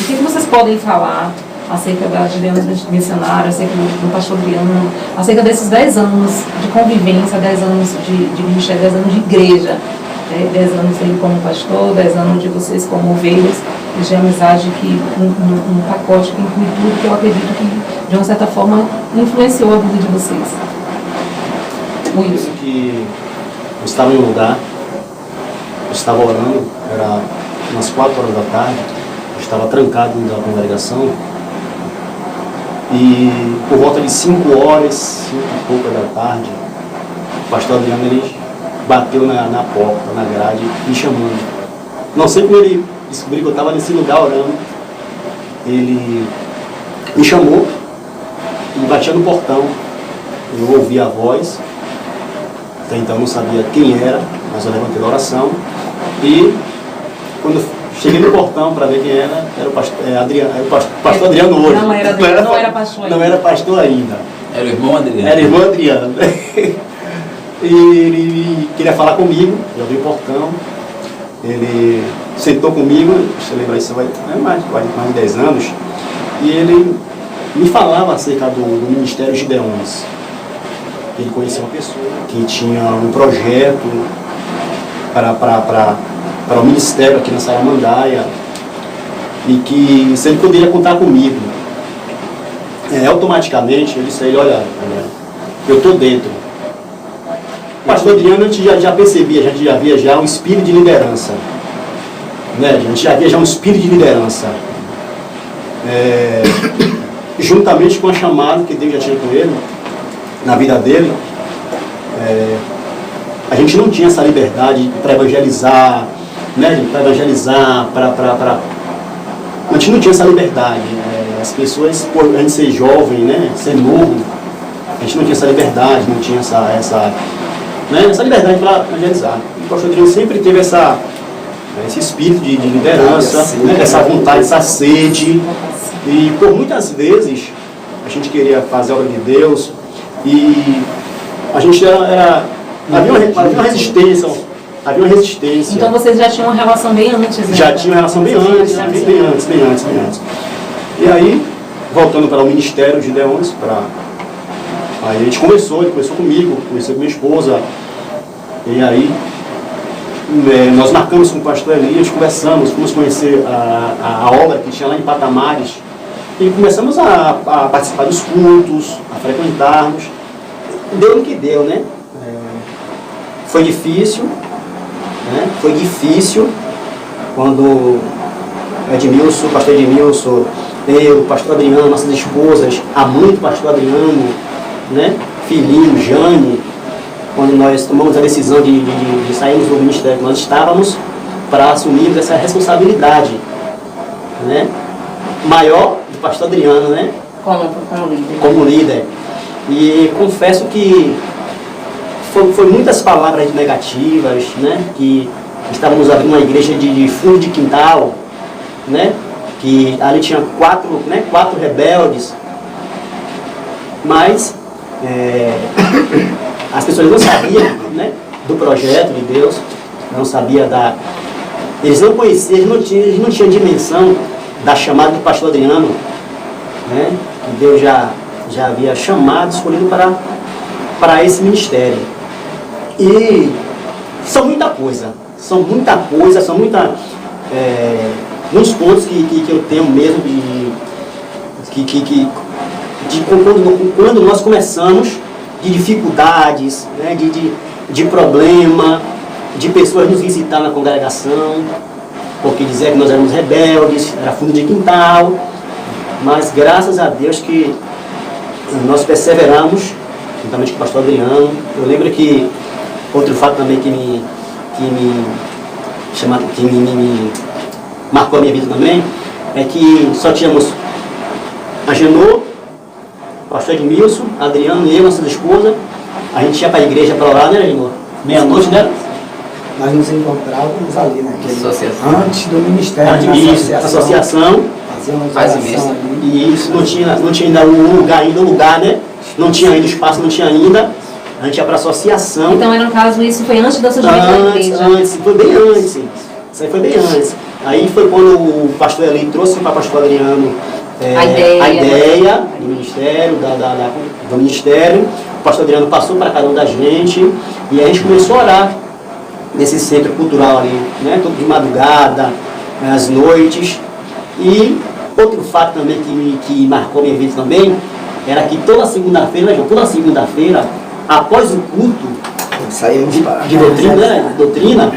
O que vocês podem falar acerca da Juliana Missionária, acerca do pastor Adriano, acerca desses 10 anos de convivência, 10 anos de ministério, 10 anos de igreja, 10 anos dele como pastor, 10 anos de vocês como ovelhas, de amizade, que um pacote que inclui tudo, que eu acredito que, de uma certa forma, influenciou a vida de vocês. Isso que eu estava em um lugar, eu estava orando, era umas 4 horas da tarde, eu estava trancado dentro da congregação, e por volta de 5 horas, 5 e pouca da tarde, o pastor Adriano, ele bateu na porta, na grade, me chamando. Não sei como ele descobriu que eu estava nesse lugar orando. Ele me chamou e batia no portão. Eu ouvi a voz, até então eu não sabia quem era, mas eu levantei da oração. E quando cheguei no portão para ver quem era o pastor, Adriano, era o pastor Adriano hoje. Não era pastor ainda. Não era pastor ainda. Era o irmão Adriano. Era o irmão Adriano. E ele queria falar comigo, eu abri o portão, ele sentou comigo, deixa eu lembrar isso, vai mais de 10 anos, e ele me falava acerca do Ministério Gideões. Ele conhecia uma pessoa que tinha um projeto para o ministério aqui na Saramandaia, e que se ele poderia contar comigo. Automaticamente eu disse a ele, olha, eu estou dentro. O pastor Adriano, a gente já percebia, a gente já via já um espírito de liderança. Né? A gente já via já um espírito de liderança. Juntamente com a chamada que Deus já tinha com ele, na vida dele, a gente não tinha essa liberdade para evangelizar, né? Para evangelizar, a gente não tinha essa liberdade. As pessoas, por a gente ser jovem, né? Ser novo, a gente não tinha essa liberdade, não tinha essa liberdade para evangelizar. O pastor Adriano sempre teve esse espírito de liderança, né? Essa vontade, essa sede. E por muitas vezes a gente queria fazer a obra de Deus e a gente havia uma resistência. Então vocês já tinham uma relação bem antes, né? Já tinha uma relação bem antes. E aí, voltando para o Ministério de Gideões, aí a gente começou, ele conversou comigo, conversou com minha esposa, e aí nós marcamos com o pastor Elias, conversamos, fomos conhecer a obra que tinha lá em Patamares, e começamos a participar dos cultos, a frequentarmos. Deu no que deu, né? Foi difícil, né? Foi difícil quando o pastor Edmilson, eu, o pastor Adriano, nossas esposas, a mãe do pastor Adriano, né? Filhinho, Jane, quando nós tomamos a decisão de sairmos do ministério que nós estávamos, para assumirmos essa responsabilidade, né? Maior do pastor Adriano, né? Como líder. E confesso que foi muitas palavras negativas, né? Que estávamos abrindo uma igreja de fundo de quintal, né? Que ali tinha quatro rebeldes, mas as pessoas não sabiam, né, do projeto de Deus, não sabiam eles não conheciam, eles não tinham dimensão da chamada do pastor Adriano, né? Que Deus já havia chamado, escolhido para esse ministério. E são muitos pontos que eu tenho mesmo quando nós começamos, de dificuldades, né, de problema, de pessoas nos visitar na congregação, porque dizer que nós éramos rebeldes, era fundo de quintal, mas graças a Deus que nós perseveramos, juntamente com o pastor Adriano. Eu lembro que outro fato também que me marcou a minha vida também, é que só tínhamos a Genô, o pastor Edmilson, Adriano e eu, nossa esposa. A gente ia para a igreja para orar, né, Genô? Meia-noite, né? Nós nos encontrávamos ali, né? Antes do ministério, na associação. E isso não tinha ainda o lugar, né? Não tinha ainda o espaço, não tinha ainda. A gente ia para a associação. Então, no caso, isso foi antes da surgimento da igreja? Antes, foi bem antes. Isso aí foi bem antes. Aí foi quando o pastor Eli trouxe para o pastor Adriano a ideia do ministério, do ministério. O pastor Adriano passou para cada um da gente e aí a gente começou a orar nesse centro cultural ali, né? Todo de madrugada, às noites. E outro fato também que marcou minha vida também era que toda segunda-feira, após o culto de doutrina,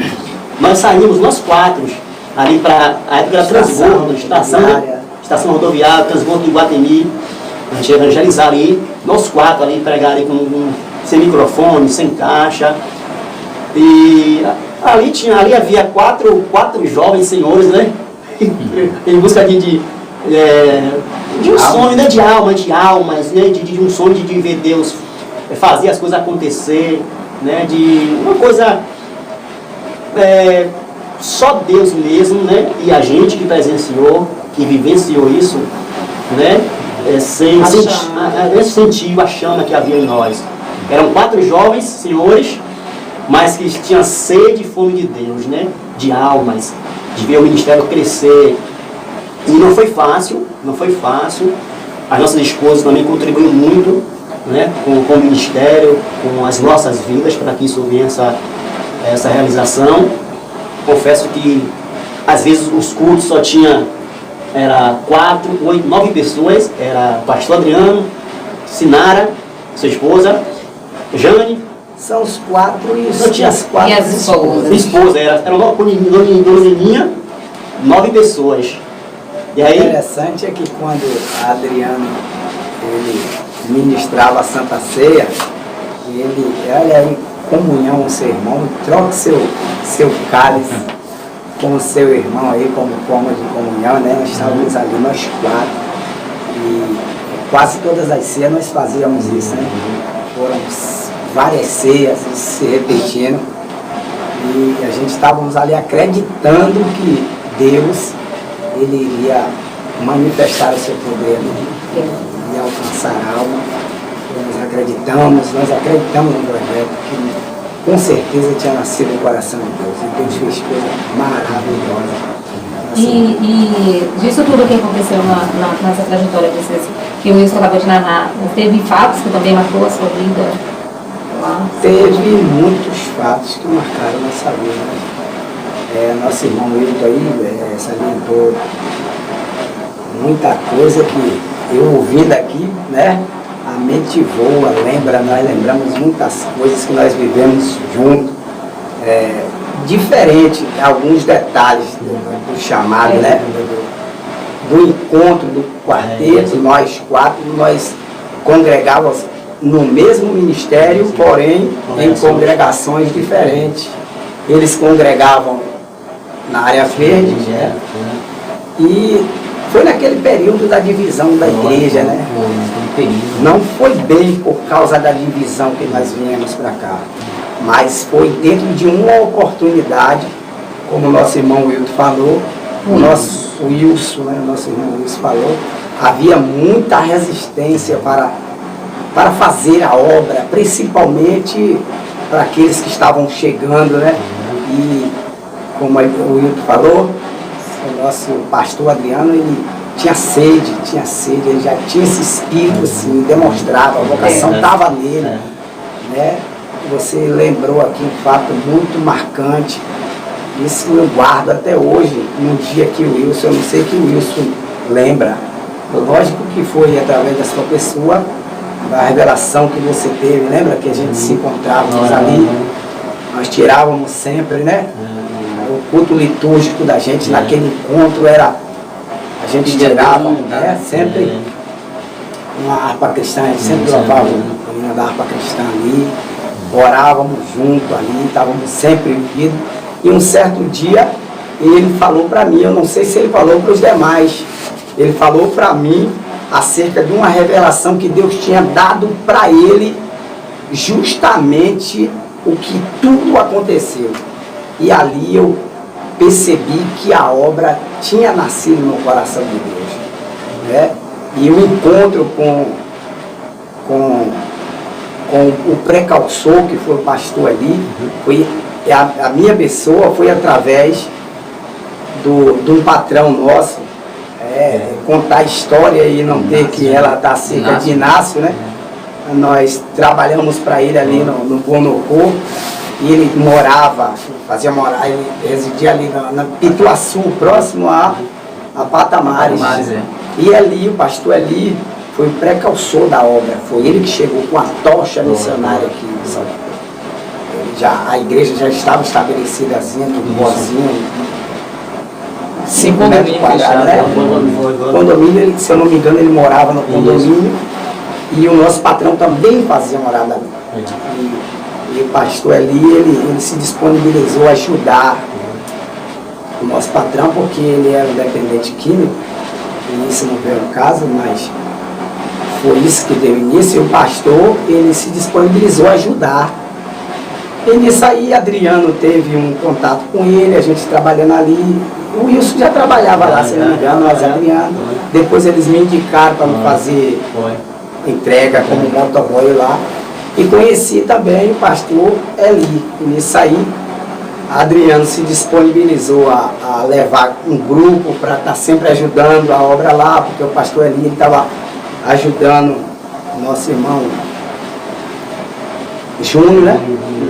nós saímos, nós 4, ali para a época da transbordo, estação rodoviária, transbordo de Iguatemi. A gente ia evangelizar ali, nós 4 ali, pregar ali sem microfone, sem caixa. E ali havia quatro jovens senhores, né? Em busca de um sonho, né? De almas, né? De um sonho de ver Deus fazer as coisas acontecer, né? De uma coisa só Deus mesmo, né? E a gente que presenciou, que vivenciou isso, né? Sentiu a chama que havia em nós. Eram 4 jovens senhores, mas que tinham sede e fome de Deus, né? De almas, de ver o ministério crescer. E não foi fácil. As nossas esposas também contribuíram muito, né? Com o ministério, com as nossas vidas, para que isso venha essa realização. Confesso que às vezes os cultos só tinha 4, 8, 9 pessoas. Era o pastor Adriano, Sinara, sua esposa, Jane. São os 4 e só tinha as 4 e as esposas. Esposa, era uma doninha, 9 pessoas. E aí, o interessante é que quando Adriano ele ministrava a Santa Ceia, ele era em comunhão com o seu irmão, troca seu cálice com o seu irmão aí como forma de comunhão, né? Nós estávamos ali, nós 4, e quase todas as ceias nós fazíamos isso, né? Foram várias ceias se repetindo, e a gente estávamos ali acreditando que Deus ele iria manifestar o seu poder, ia alcançar a alma. Nós acreditamos no projeto que com certeza tinha nascido no coração de Deus, e Deus fez coisa maravilhosa. E disso tudo que aconteceu nessa trajetória de vocês, que o Wilson acabou de narrar, teve fatos que também marcou a sua vida lá? Teve muitos fatos que marcaram a nossa vida. Nosso irmão Wilton aí salientou muita coisa que eu ouvi daqui, né? A mente voa, nós lembramos muitas coisas que nós vivemos juntos, diferente, alguns detalhes do chamado, né? Do encontro, do quarteto, nós 4, nós congregávamos no mesmo ministério, porém em congregações diferentes. Eles congregavam na área verde, né? E foi naquele período da divisão da igreja, né? Não foi bem por causa da divisão que nós viemos para cá, mas foi dentro de uma oportunidade, como o nosso irmão Wilton falou, o nosso Wilson, né? O nosso irmão Wilson falou, havia muita resistência para fazer a obra, principalmente para aqueles que estavam chegando, né? E como o Wilton falou, o nosso pastor Adriano, ele tinha sede, ele já tinha esse espírito assim, demonstrava, a vocação estava nele, né? Você lembrou aqui um fato muito marcante, isso eu guardo até hoje, no dia que o Wilson, eu não sei que o Wilson lembra, lógico que foi através da sua pessoa, da revelação que você teve, lembra que a gente se encontrava ali, nós tirávamos sempre, né? O culto litúrgico da gente naquele encontro era, a gente tirava, né? Sempre uma harpa cristã, a gente sempre louvava o hino da harpa cristã ali, orávamos junto ali, estávamos sempre unidos. E um certo dia ele falou para mim, eu não sei se ele falou para os demais, ele falou para mim acerca de uma revelação que Deus tinha dado para ele, justamente o que tudo aconteceu. E ali eu percebi que a obra tinha nascido no coração de Deus, né? E o encontro com com o precalçor, que foi o pastor ali, foi a minha pessoa foi através de um patrão nosso, contar a história e não ter que ela estar cerca de Inácio, né? Nós trabalhamos para ele ali no Bonocô, e ele ele residia ali na Pituaçu, próximo a Patamares. E ali, o pastor ali foi o precalçor da obra, foi ele que chegou com a tocha missionária aqui em São Paulo. A igreja já estava estabelecida assim, tudo boazinho, 5 metros quadrados, né? Condomínio, se eu não me engano, ele morava no condomínio e o nosso patrão também fazia morada ali. E o pastor ali, ele se disponibilizou a ajudar o nosso patrão, porque ele era um dependente químico, e isso não veio ao caso, mas foi isso que deu início. E o pastor, ele se disponibilizou a ajudar. E nisso aí, Adriano teve um contato com ele, a gente trabalhando ali. O Wilson já trabalhava lá, se não me engano, mas Adriano. Depois eles me indicaram para me fazer entrega como motoboy lá. E conheci também o pastor Eli. E nisso aí, Adriano se disponibilizou a levar um grupo para estar sempre ajudando a obra lá, porque o pastor Eli estava ajudando o nosso irmão Júnior, né?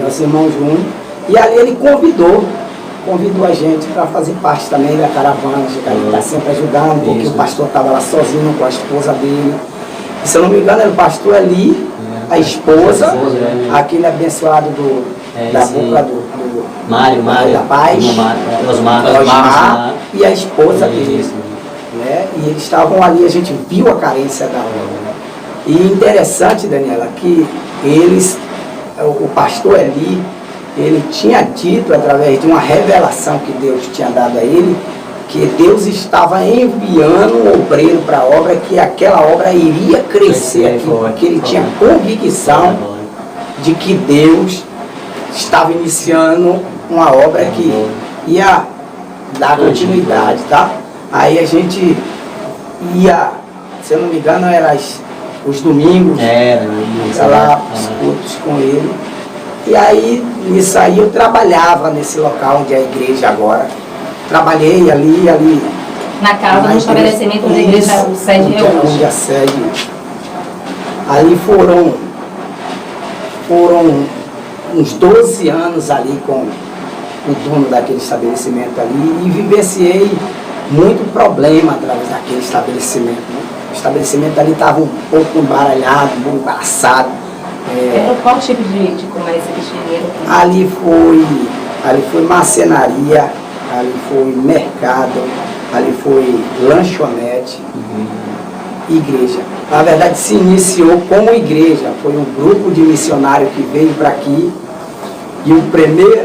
Nosso irmão Júnior. E ali ele convidou a gente para fazer parte também da caravana, ele está sempre ajudando, porque o pastor estava lá sozinho com a esposa dele. E, se eu não me engano, era o pastor Eli, a esposa, aquele abençoado da boca do Mário da Paz, Osmar, e a esposa dele. Né? E eles estavam ali, a gente viu a carência da obra. E interessante, Daniela, que o pastor Eli, ele tinha dito, através de uma revelação que Deus tinha dado a ele, que Deus estava enviando um obreiro para a obra, que aquela obra iria crescer aqui, porque ele tinha convicção de que Deus estava iniciando uma obra que ia dar continuidade, tá? Aí a gente ia, se eu não me engano, era os domingos, ia lá os cultos com ele. E aí, nisso aí eu trabalhava nesse local onde é a igreja agora. Trabalhei ali. Na casa, no estabelecimento da igreja, o sede é hoje. Onde a sede. Ali foram uns 12 anos ali com o dono daquele estabelecimento ali, e vivenciei muito problema através daquele estabelecimento. Né? O estabelecimento ali estava um pouco embaralhado, um pouco embaraçado. Qual tipo de comércio que tinha? Ali foi marcenaria, ali foi mercado, ali foi lanchonete, igreja. Na verdade, se iniciou como igreja, foi um grupo de missionários que veio para aqui, e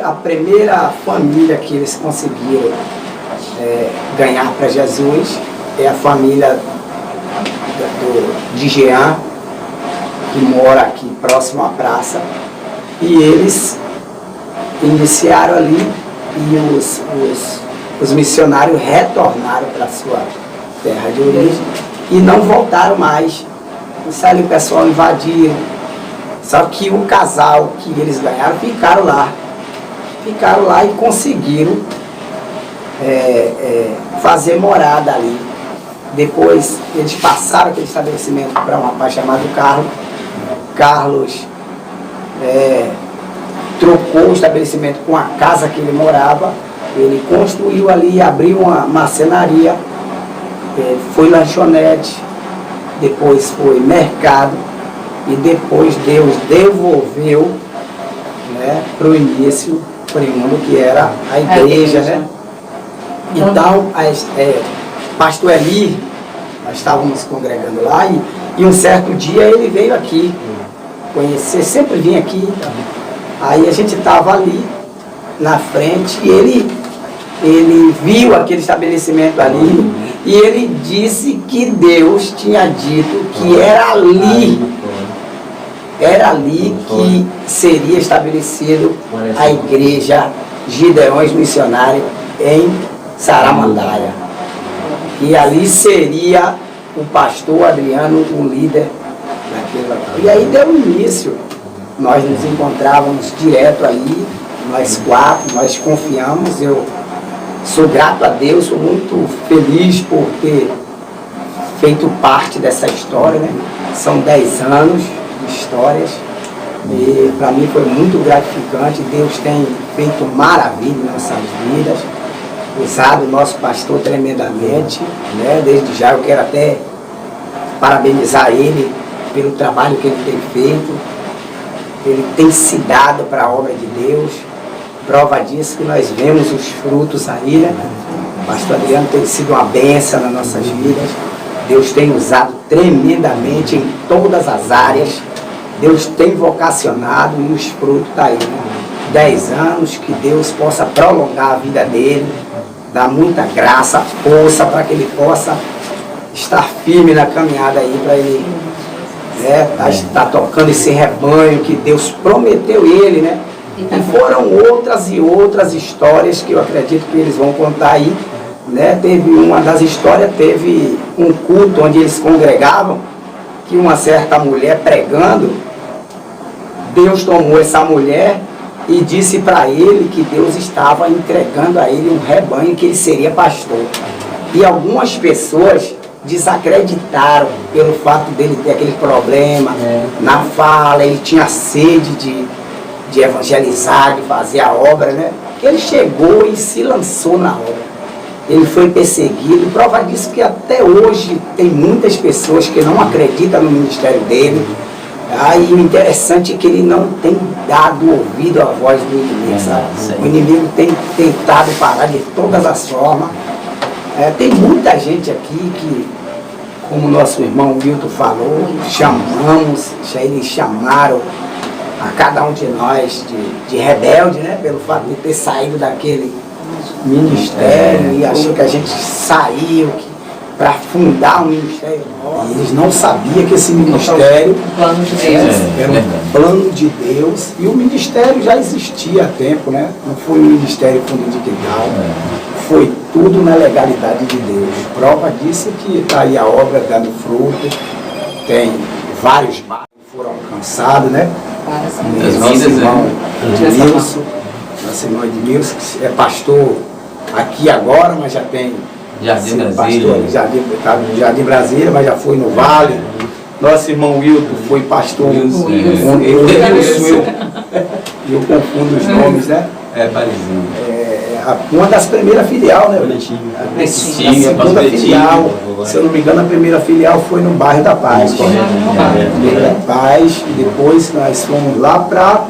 a primeira família que eles conseguiram ganhar para Jesus é a família de Jean, que mora aqui próximo à praça, e eles iniciaram ali, e os missionários retornaram para a sua terra de origem e não voltaram mais. Isso ali o pessoal invadiram, só que o casal que eles ganharam ficaram lá e conseguiram fazer morada ali. Depois eles passaram aquele estabelecimento para um rapaz chamado Carlos trocou o estabelecimento com a casa que ele morava, ele construiu ali, abriu uma marcenaria, foi lanchonete, depois foi mercado, e depois Deus devolveu, né, para o início, primeiro, que era a igreja, né? Então, pastor Eli, nós estávamos congregando lá, e um certo dia ele veio aqui conhecer, sempre vinha aqui. Aí a gente estava ali na frente e ele viu aquele estabelecimento ali, e ele disse que Deus tinha dito que era ali que seria estabelecido a igreja Gideões Missionários em Saramandaia. E ali seria o pastor Adriano o líder daquele local. E aí deu início nós nos encontrávamos direto aí, nós 4, nós confiamos. Eu sou grato a Deus, sou muito feliz por ter feito parte dessa história, né? São 10 anos de histórias e para mim foi muito gratificante. Deus tem feito maravilha em nossas vidas, usado o nosso pastor tremendamente, né? Desde já eu quero até parabenizar ele pelo trabalho que ele tem feito. Ele tem se dado para a obra de Deus. Prova disso que nós vemos os frutos aí, né? O pastor Adriano tem sido uma bênção nas nossas vidas. Deus tem usado tremendamente em todas as áreas. Deus tem vocacionado e os frutos estão aí, né? 10 anos, que Deus possa prolongar a vida dele, dar muita graça, força para que ele possa estar firme na caminhada aí, para ele, né, tá tocando esse rebanho que Deus prometeu ele, né? E foram outras e outras histórias que eu acredito que eles vão contar aí, né? Teve uma das histórias, teve um culto onde eles congregavam, que uma certa mulher pregando, Deus tomou essa mulher e disse para ele que Deus estava entregando a ele um rebanho, que ele seria pastor. E algumas pessoas desacreditaram pelo fato dele ter aquele problema na fala. Ele tinha sede de evangelizar, de fazer a obra, né? Ele chegou e se lançou na obra. Ele foi perseguido. Prova disso que até hoje tem muitas pessoas que não acreditam no ministério dele. E o interessante é que ele não tem dado ouvido à voz do inimigo, sabe? O inimigo tem tentado parar de todas as formas. Tem muita gente aqui que, como o nosso irmão Wilton falou, eles chamaram a cada um de nós de rebelde, né? Pelo fato de ter saído daquele ministério e achou que a gente saiu para fundar um ministério novo. Eles não sabiam que esse ministério era um plano de Deus, e o ministério já existia há tempo, né? Não foi um ministério fundo de quintal, foi tudo na legalidade de Deus. Prova disso que está aí a obra dando fruto, tem vários bairros que foram alcançados, né? Nosso irmão Edmilson, que é pastor aqui agora, mas já tem Jardim pastor, Jardim Brasília, mas já foi no Vale. Nosso irmão Wilton foi pastor. Eu confundo os nomes, né? Parizinho. Uma das primeiras filial, né? A segunda filial, se eu não me engano, a primeira filial foi no bairro da Paz. Paz, e depois nós fomos lá para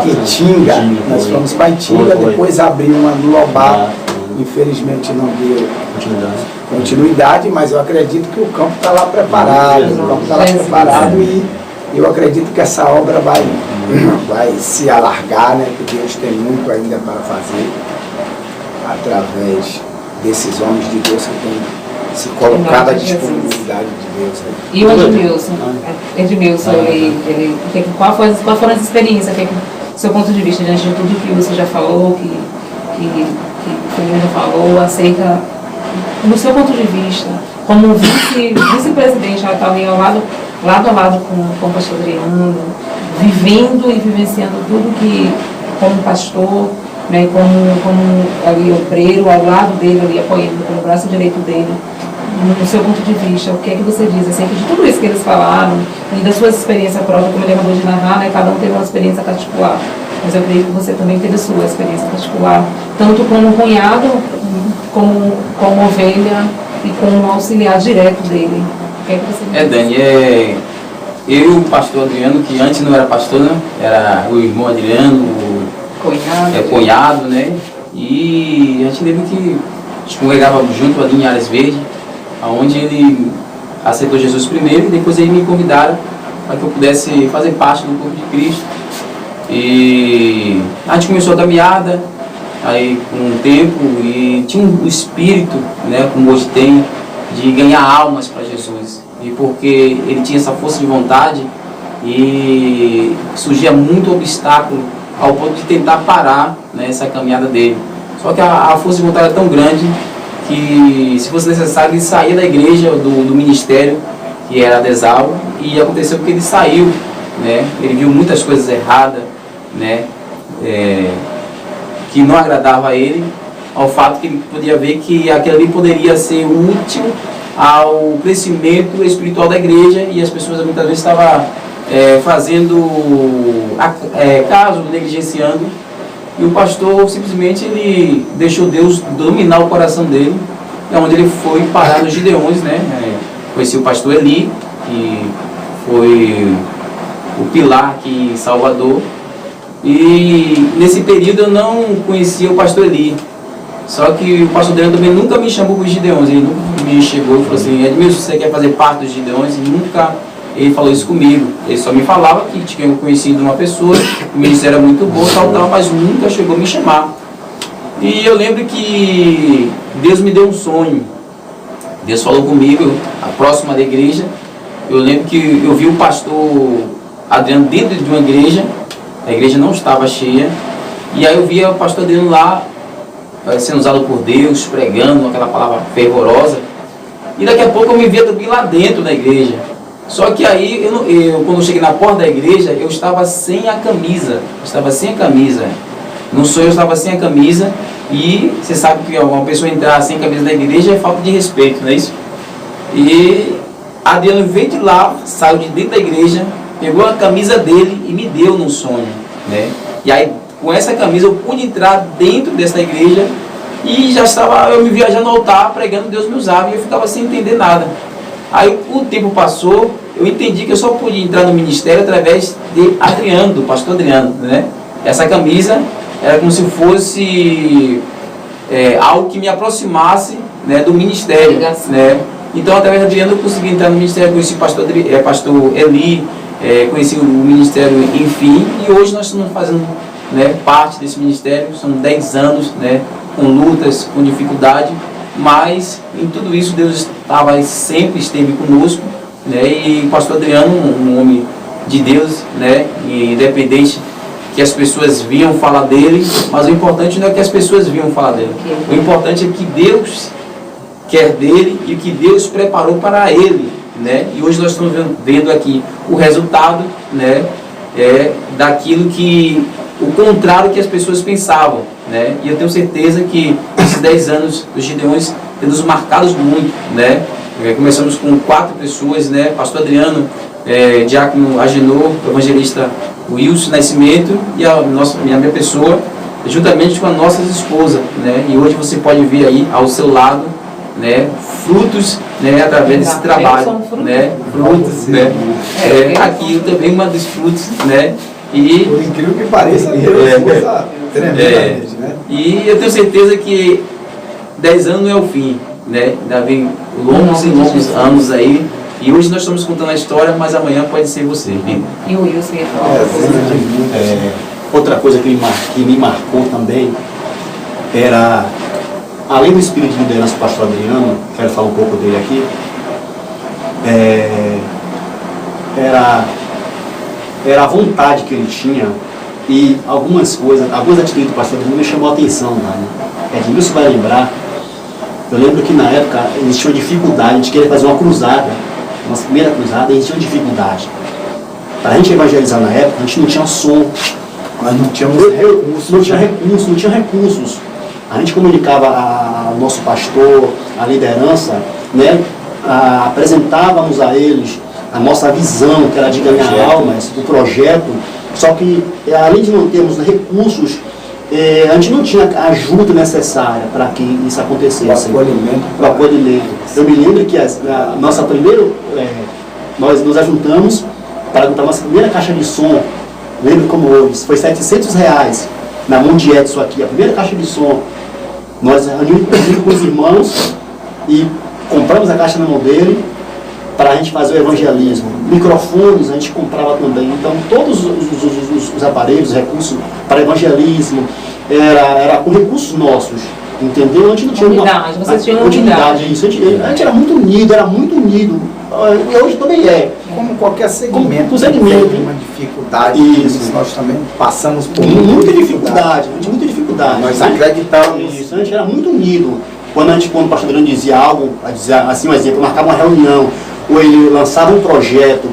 Itinga. Nós fomos para Itinga, depois abriu uma no Lobá. Infelizmente não deu continuidade, mas eu acredito que o campo está lá preparado. O campo está lá preparado e eu acredito que essa obra vai se alargar, né? Que Deus tem muito ainda para fazer através desses homens de Deus que têm se colocado à disponibilidade de Deus. Né? E o Edmilson, qual foram as experiências? Do seu ponto de vista, diante de tudo que você já falou, que o Fernando já falou, acerca, no seu ponto de vista, como vice-presidente, ela está ali lado a lado com o pastor Adriano, vivendo e vivenciando tudo que, como pastor, né, como ali obreiro, ao lado dele, ali apoiando como braço direito dele, no seu ponto de vista, o que é que você diz acerca de tudo isso que eles falaram e das suas experiências próprias, como ele acabou de narrar, né, cada um teve uma experiência particular, mas eu creio que você também teve a sua experiência particular, tanto como cunhado, como ovelha e como auxiliar direto dele. O que é que você diz? Dani, eu e o pastor Adriano, que antes não era pastor, né, era o irmão Adriano, cunhado, né? E a gente lembra que a gente congregava junto ali em Áreas Verdes, onde ele aceitou Jesus primeiro e depois eles me convidaram para que eu pudesse fazer parte do corpo de Cristo. E a gente começou a caminhada, aí com o tempo, e tinha um espírito, né, como hoje tem, de ganhar almas para Jesus. E porque ele tinha essa força de vontade e surgia muito obstáculo ao ponto de tentar parar, né, essa caminhada dele. Só que a força de vontade é tão grande que, se fosse necessário, ele saía da igreja, do ministério, que era a Desal, e aconteceu que ele saiu né? Ele viu muitas coisas erradas, né? Que não agradava a ele, ao fato que ele podia ver que aquilo ali poderia ser útil ao crescimento espiritual da igreja, e as pessoas muitas vezes estavam fazendo caso, negligenciando, e o pastor simplesmente ele deixou Deus dominar o coração dele, é onde ele foi parar nos Gideões, né? Conheci o pastor Eli, que foi o pilar aqui em Salvador, e nesse período eu não conhecia o pastor Eli. Só que o pastor Adriano também nunca me chamou para os Gideões. Ele nunca me chegou e falou assim: Edmilson, você quer fazer parte dos Gideões? E nunca ele falou isso comigo. Ele só me falava que tinha conhecido uma pessoa, o ministério era muito bom, tal, mas nunca chegou a me chamar. E eu lembro que Deus me deu um sonho. Deus falou comigo, a próxima da igreja. Eu lembro que eu vi o pastor Adriano dentro de uma igreja, a igreja não estava cheia, e aí eu via o pastor Adriano lá, sendo usado por Deus, pregando aquela palavra fervorosa, e daqui a pouco eu me via também lá dentro da igreja. Só que aí, quando eu cheguei na porta da igreja, eu estava sem a camisa, no sonho eu estava sem a camisa, e você sabe que uma pessoa entrar sem camisa na igreja é falta de respeito, não é isso? E Adriano veio de lá, saiu de dentro da igreja, pegou a camisa dele e me deu num sonho, né? E aí, com essa camisa eu pude entrar dentro dessa igreja, e já estava eu me viajando no altar, pregando, Deus me usava, e eu ficava sem entender nada. Aí o tempo passou, eu entendi que eu só podia entrar no ministério através de Adriano, do pastor Adriano, né? Essa camisa era como se fosse algo que me aproximasse, né, do ministério, né? Então através de Adriano eu consegui entrar no ministério, conheci o pastor Eli, conheci o ministério, enfim, e hoje nós estamos fazendo, né, parte desse ministério. São 10 anos, né, com lutas, com dificuldade, mas em tudo isso Deus sempre esteve conosco, né, e o pastor Adriano, um homem de Deus, né, independente que as pessoas vinham falar dele, mas o importante não é que as pessoas vinham falar dele, o importante é que Deus quer dele e o que Deus preparou para ele, né, e hoje nós estamos vendo aqui o resultado, né, daquilo que, o contrário que as pessoas pensavam, né? E eu tenho certeza que esses 10 anos dos Gideões têm nos marcado muito, né? Começamos com 4 pessoas, né? Pastor Adriano, diácono Agenor, evangelista Wilson Nascimento e a minha pessoa, juntamente com as nossas esposas, né? E hoje você pode ver aí ao seu lado, né, frutos, né, através desse trabalho, né? Frutos, né? Aqui também uma dos frutos, né? E, por incrível que pareça, tremendamente, né? E eu tenho certeza que 10 anos não é o fim, né? Ainda vem longos e longos anos aí. E hoje nós estamos contando a história, mas amanhã pode ser você. E o Wilson ia falar outra coisa que me marcou também era, além do espírito de liderança do pastor Adriano, quero falar um pouco dele aqui, era a vontade que ele tinha, e algumas atitudes do pastor Adriano me chamou a atenção, né? Edmilson vai lembrar, eu lembro que na época existia uma dificuldade de querer fazer uma cruzada, nossa primeira cruzada, existia uma dificuldade. Para a gente evangelizar na época, a gente não tinha som, nós não tínhamos recursos, não tinha recursos. A gente comunicava ao nosso pastor, a liderança, né? Apresentávamos a eles a nossa visão, que era de ganhar almas, o projeto, só que além de não termos recursos, a gente não tinha a ajuda necessária para que isso acontecesse. O acolhimento. Eu me lembro que nós nos ajuntamos para comprar nossa primeira caixa de som, lembro como hoje, foi R$700 na mão de Edson aqui, a primeira caixa de som. Nós reunimos com os irmãos e compramos a caixa na mão dele para a gente fazer o evangelismo. Microfones a gente comprava também. Então todos os aparelhos, recursos para evangelismo, era com recursos nossos. Entendeu? A gente não tinha unidade, vocês tinham unidade. Isso, a gente era muito unido. Hoje também é. Como qualquer segmento, tem uma dificuldade. Isso. Nós também passamos por muita dificuldade. Nós acreditamos. Isso, a gente era muito unido. Quando o pastor Adriano dizia algo, assim, um exemplo, marcava uma reunião, ou ele lançava um projeto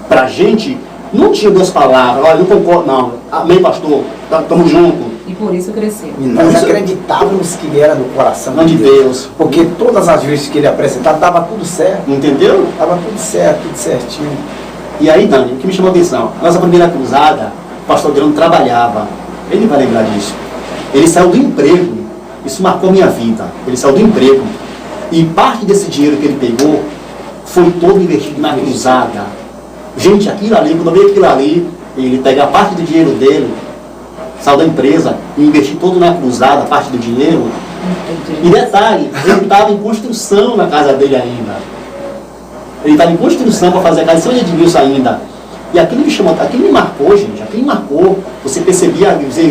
para a gente, Não tinha duas palavras, olha, não concordo, não. Amém, pastor, estamos juntos. E por isso cresceu. E nós acreditávamos que ele era do coração Não de Deus. Porque todas as vezes que ele apresentava, dava tudo certo. Entendeu? Dava tudo certo, tudo certinho. E aí, Dani, o que me chamou a atenção, nossa primeira cruzada, o pastor Adriano trabalhava. Ele vai lembrar disso. Ele saiu do emprego. Isso marcou minha vida. Ele saiu do emprego. E parte desse dinheiro que ele pegou foi todo investido na cruzada. Gente, aquilo ali, quando eu vi aquilo ali, ele pegar parte do dinheiro dele, saiu da empresa e investir todo na cruzada, parte do dinheiro. E detalhe, ele estava em construção na casa dele ainda. Ele estava em construção para fazer a casa, de Edmilson ainda. E aquilo me chamou, aquilo me marcou, gente, aquilo me marcou. Você percebia, você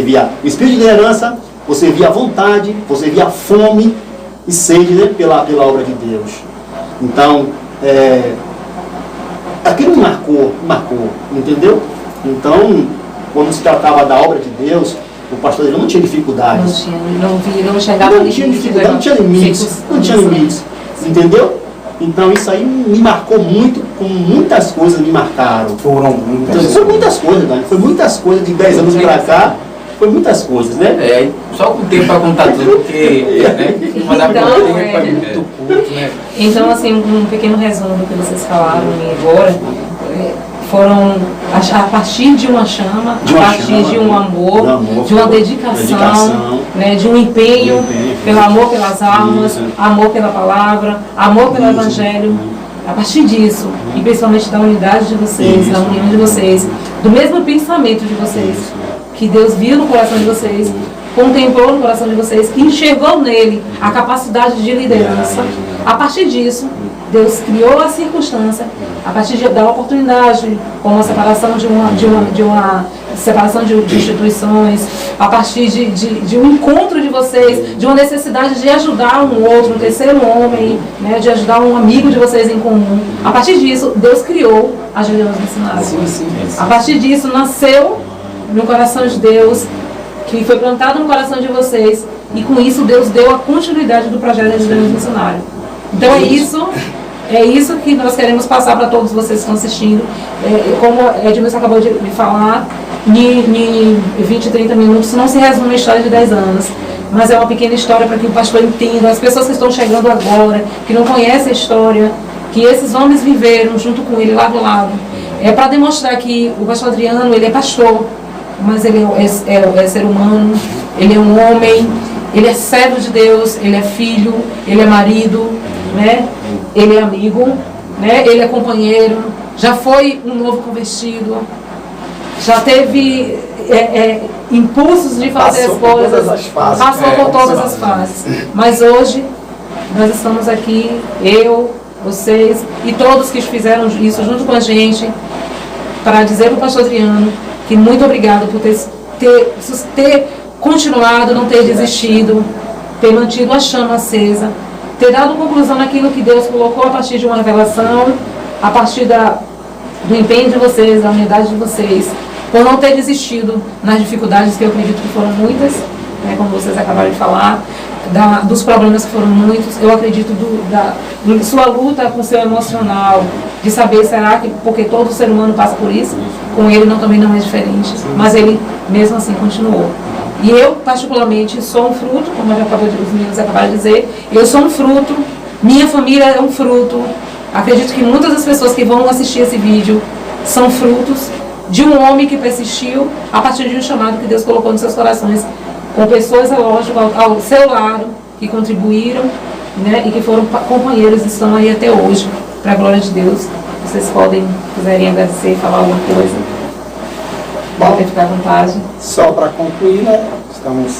via o espírito de liderança, você via a vontade, você via a fome e sede, né, pela obra de Deus. Então, aquilo me marcou, entendeu? Então, quando se tratava da obra de Deus, o pastor não tinha dificuldades. Não chegava não tinha dificuldade, não tinha limites, entendeu? Então isso aí me marcou muito, como muitas coisas me marcaram. Foram muitas coisas. Foi muitas coisas, Dani. Foi muitas coisas de 10 anos pra cá. Foi muitas coisas, né? Só com o tempo para contar tudo, porque Então, assim, um pequeno resumo do que vocês falaram agora, foram a partir de uma chama, a partir de um amor, de uma dedicação, né, de um empenho pelo amor pelas almas, amor pela palavra, amor pelo evangelho. A partir disso, e principalmente da unidade de vocês, da união de vocês, do mesmo pensamento de vocês, que Deus viu no coração de vocês, contemplou no coração de vocês, enxergou nele a capacidade de liderança. A partir disso, Deus criou a circunstância, a partir da oportunidade, como a separação de uma separação de instituições, a partir de um encontro de vocês, de uma necessidade de ajudar um outro, um terceiro homem, né, de ajudar um amigo de vocês em comum. A partir disso, Deus criou a Julianos Missionários. A partir disso, nasceu no coração de Deus, que foi plantado no coração de vocês, e com isso Deus deu a continuidade do projeto de Julianos Missionários. Então é isso que nós queremos passar para todos vocês que estão assistindo. Como Edmilson acabou de me falar, em 20, 30 minutos não se resume a história de 10 anos, mas é uma pequena história para que o pastor entenda, as pessoas que estão chegando agora, que não conhecem a história, que esses homens viveram junto com ele lado a lado. É para demonstrar que o pastor Adriano, ele é pastor, mas ele é ser humano, ele é um homem, ele é servo de Deus, ele é filho, ele é marido, né? Ele é amigo, né? Ele é companheiro, já foi um novo convertido, já teve impulsos de fazer as coisas, passou por todas as fases. Mas hoje nós estamos aqui, eu, vocês e todos que fizeram isso junto com a gente, para dizer para o pastor Adriano que muito obrigado por ter continuado, não ter desistido, ter mantido a chama acesa, ter dado conclusão naquilo que Deus colocou a partir de uma revelação, a partir do empenho de vocês, da unidade de vocês, por não ter desistido nas dificuldades que eu acredito que foram muitas, né, como vocês acabaram de falar, dos problemas que foram muitos. Eu acredito de sua luta com o seu emocional, de saber, será que, porque todo ser humano passa por isso, com ele também não é diferente, mas ele mesmo assim continuou. E eu, particularmente, sou um fruto, como os meninos acabaram de dizer, eu sou um fruto, minha família é um fruto. Acredito que muitas das pessoas que vão assistir esse vídeo são frutos de um homem que persistiu a partir de um chamado que Deus colocou nos seus corações, com pessoas, é lógico, ao seu lado, que contribuíram, né, e que foram companheiros e estão aí até hoje, para a glória de Deus. Vocês quiserem agradecer, falar alguma coisa. Podem ficar à vontade. Só para concluir, né, estamos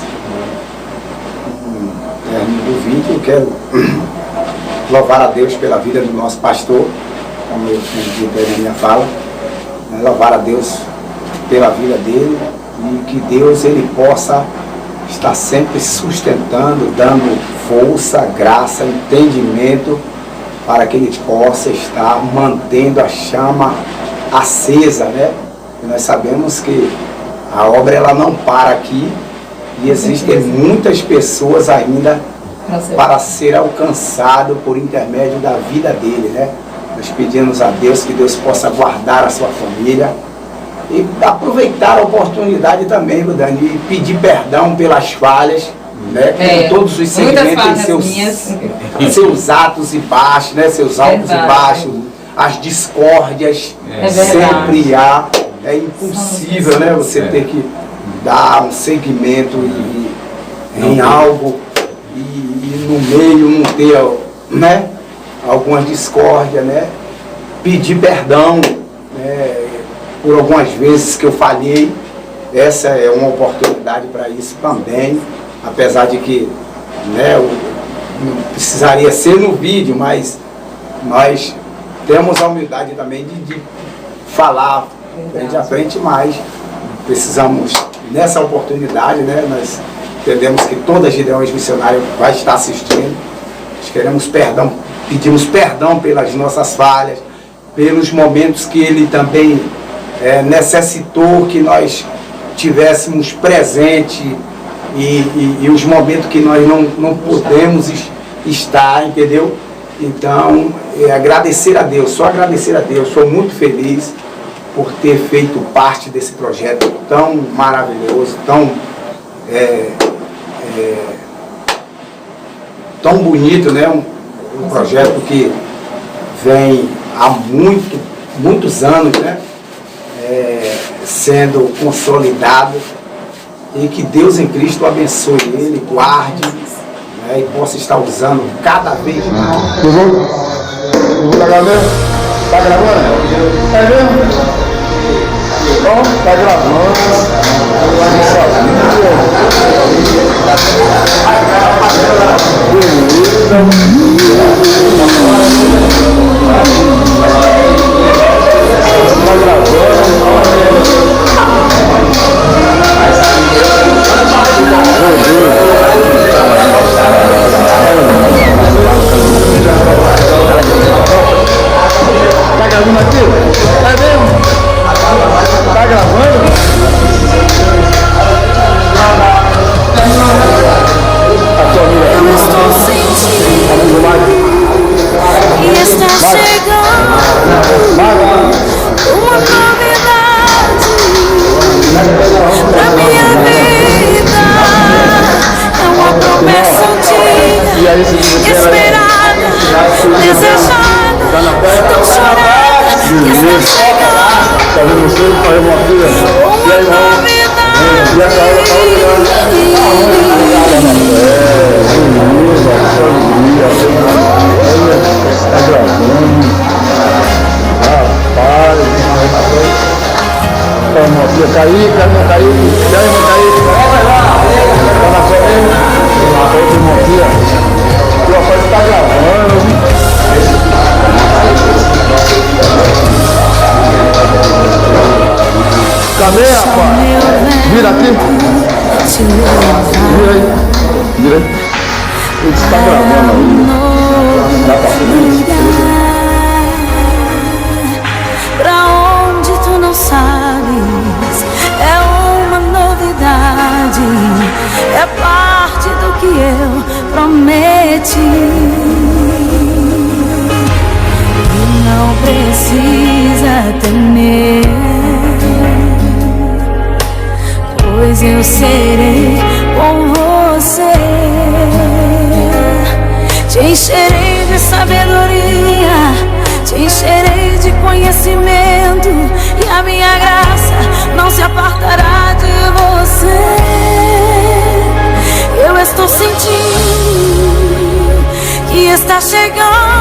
no término do vídeo. Eu quero louvar a Deus pela vida do nosso pastor, como eu tinha dito aí na minha fala, né, louvar a Deus pela vida dele, e que Deus ele possa estar sempre sustentando, dando força, graça, entendimento, para que ele possa estar mantendo a chama acesa, né? E nós sabemos que a obra ela não para aqui, e existem muitas pessoas ainda para ser alcançado por intermédio da vida dele, né? Nós pedimos a Deus que Deus possa guardar a sua família e aproveitar a oportunidade também, Dani, e pedir perdão pelas falhas, né? Todos os segmentos têm seus atos e baixos, né? Seus altos e baixos, as discórdias, sempre há. É impossível, né? Você ter que dar um segmento em algo e no meio não ter, né? Algumas discórdias, né? Pedir perdão, né? Por algumas vezes que eu falhei. Essa é uma oportunidade para isso também, apesar de que, né, não precisaria ser no vídeo, mas nós temos a humildade também de falar frente a frente, mas precisamos, nessa oportunidade, né, nós entendemos que toda a Gideões Missionária vai estar assistindo. Nós queremos perdão, pedimos perdão pelas nossas falhas, pelos momentos que ele também necessitou que nós tivéssemos presente e os momentos que nós não podemos estar, entendeu? Então, agradecer a Deus, só agradecer a Deus. Sou muito feliz por ter feito parte desse projeto tão maravilhoso, tão bonito, né? Um projeto que vem há muitos anos, né? Sendo consolidado, e que Deus em Cristo abençoe ele, guarde, né? E possa estar usando cada vez mais. Tá gravando? Tá gravando? É mesmo? Bom, tá gravando. Tá gravando aqui? É mesmo? Tá gravando? Eu estou sentindo que está chegando uma novidade pra minha vida. É uma promessa antiga, esperada, desejada, tão chorada, que está chegando. Tá vendo você? Faz uma filha. E aí, irmão? E essa hora tá tá gravando. Rapaz, vamos aqui, cair. E aí, irmão, cair. Vai lá. Tá na frente. Outro irmão aqui, ó. O rapaz tá gravando. Cadê, rapaz? Vira aqui. Vira aí. Ele está gravando aí. Dá pra frente. Pra onde tu não sabes, é uma novidade, é parte do que eu prometi. E não precisa temer, pois eu serei com você. Te encherei de sabedoria, te encherei de conhecimento, e a minha graça não se apartará de você. Eu estou sentindo que está chegando